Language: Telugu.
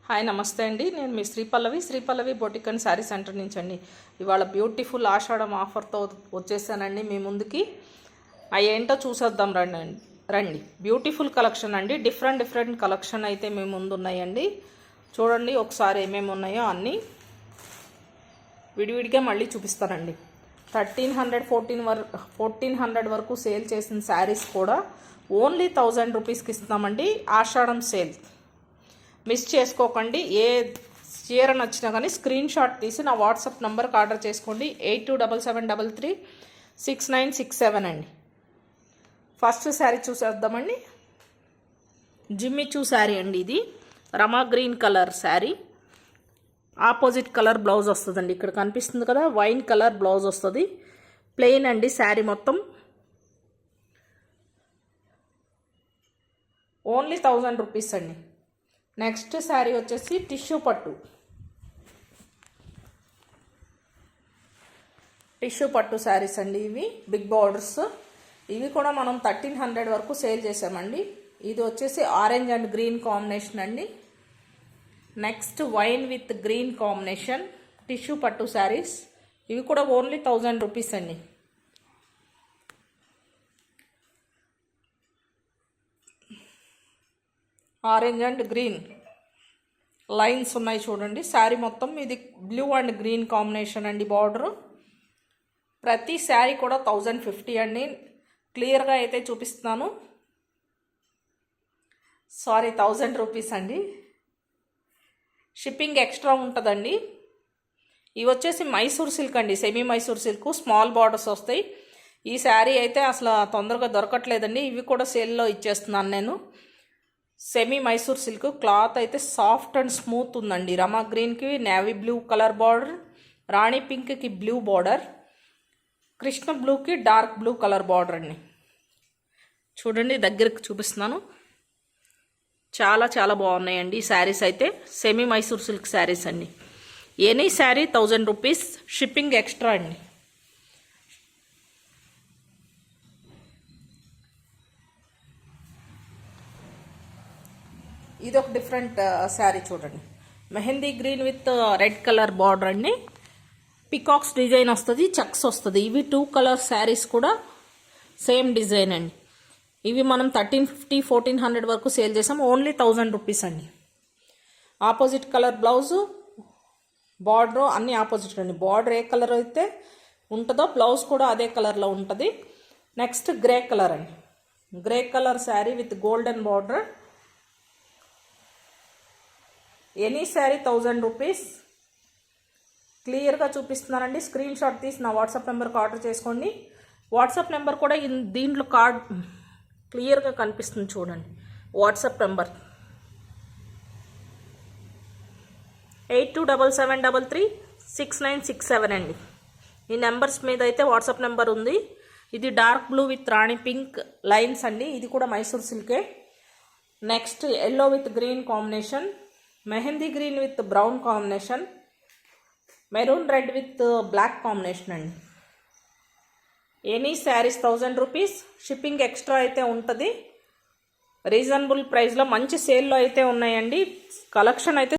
హాయ్ నమస్తే అండి. నేను మీ శ్రీపల్లవి బొటిక్ అండ్ శారీ సెంటర్ నుంచి అండి. ఇవాళ బ్యూటిఫుల్ ఆషాఢం ఆఫర్తో వచ్చేసానండి మీ ముందుకి. అవి ఏంటో చూసేద్దాం రండి. బ్యూటిఫుల్ కలెక్షన్ అండి. డిఫరెంట్ కలెక్షన్ అయితే మీ ముందు ఉన్నాయండి. చూడండి ఒకసారి ఏమేమి ఉన్నాయో అన్నీ విడివిడిగా మళ్ళీ చూపిస్తానండి. 1400 వరకు సేల్ చేసిన శారీస్ కూడా ఓన్లీ 1000 రూపీస్కి ఇస్తున్నామండి. ఆషాఢం సేల్ మిస్ చేసుకోకండి. ఏ చీర నచ్చినా కానీ స్క్రీన్ షాట్ తీసి నా వాట్సాప్ నెంబర్కి ఆర్డర్ చేసుకోండి. 8277336967 అండి. ఫస్ట్ శారీ చూసేద్దామండి. జిమ్మిచూ శారీ అండి. ఇది రమా green colour sari, opposite colour blouse వస్తుందండి. ఇక్కడ కనిపిస్తుంది కదా, వైన్ కలర్ బ్లౌజ్ వస్తుంది. ప్లెయిన్ అండి శారీ మొత్తం. ఓన్లీ 1000 రూపీస్ అండి. నెక్స్ట్ శారీ వచ్చేసి టిష్యూ పట్టు శారీస్ అండి. ఇవి బిగ్ బార్డర్స్. ఇవి కూడా మనం 1300 వరకు సేల్ చేసామండి. ఇది వచ్చేసి ఆరెంజ్ అండ్ గ్రీన్ కాంబినేషన్ అండి. Next wine with green combination tissue పట్టు శారీస్. ఇవి కూడా ఓన్లీ 1000 రూపీస్ అండి. ఆరెంజ్ అండ్ గ్రీన్ లైన్స్ ఉన్నాయి చూడండి. శారీ మొత్తం ఇది బ్లూ అండ్ గ్రీన్ కాంబినేషన్ అండి. బార్డరు ప్రతి శారీ కూడా 1050 అండి. క్లియర్గా అయితే చూపిస్తున్నాను. 1000 రూపీస్ అండి. షిప్పింగ్ ఎక్స్ట్రా ఉంటుందండి. ఇవి వచ్చేసి మైసూర్ సిల్క్ అండి. Semi Mysore silk, small borders వస్తాయి. ఈ శారీ అయితే అసలు తొందరగా దొరకట్లేదండి. ఇవి కూడా సేల్లో ఇచ్చేస్తున్నాను నేను. సెమీ మైసూర్ సిల్క్ క్లాత్ అయితే సాఫ్ట్ అండ్ స్మూత్ ఉందండి. రమా గ్రీన్కి నేవీ బ్లూ కలర్ బార్డర్, రాణి పింక్కి బ్లూ బార్డర్, కృష్ణ బ్లూకి డార్క్ బ్లూ కలర్ బార్డర్ అండి. చూడండి దగ్గరికి చూపిస్తున్నాను. చాలా బాగున్నాయండి ఈ శారీస్ అయితే. సెమీ మైసూర్ సిల్క్ శారీస్ అండి. Any sari 1000 rupees, shipping extra అండి. ఇది ఒక డిఫరెంట్ శారీ చూడండి. Mehndi green with red colour border అండి. పికాక్స్ డిజైన్ వస్తుంది, చెక్స్ వస్తుంది. ఇవి 2 కలర్ శారీస్ కూడా సేమ్ డిజైన్ అండి. ఇవి మనం 1350 1400 వరకు సేల్ చేసాం. ఓన్లీ 1000 రూపీస్ అండి. ఆపోజిట్ కలర్ బ్లౌజు, బార్డర్ అన్నీ ఆపోజిట్ అండి. బార్డర్ ఏ కలర్ అయితే ఉంటుందో బ్లౌజ్ కూడా అదే కలర్లో ఉంటుంది. నెక్స్ట్ గ్రే కలర్ అండి. Grey colour sari with golden border. Any sari 1000 rupees. క్లియర్గా చూపిస్తున్నానండి. స్క్రీన్ షాట్ తీసి నా వాట్సాప్ నెంబర్కి ఆర్డర్ చేసుకోండి. వాట్సాప్ నెంబర్ కూడా దీంట్లో కార్డ్ క్లియర్గా కనిపిస్తుంది చూడండి. వాట్సాప్ నెంబర్ 8277336967 అండి. ఈ నెంబర్స్ మీద అయితే వాట్సాప్ నెంబర్ ఉంది. ఇది డార్క్ బ్లూ విత్ రాణి పింక్ లైన్స్ అండి. ఇది కూడా మైసూర్ సిల్కే. Next yellow with green combination, mehndi green with brown combination, maroon red with black combination అండి. Any saris 1000 rupees, shipping extra అయితే ఉంటుంది. రీజనబుల్ ప్రైస్లో మంచి సేల్లో అయితే ఉన్నాయండి. కలెక్షన్ అయితే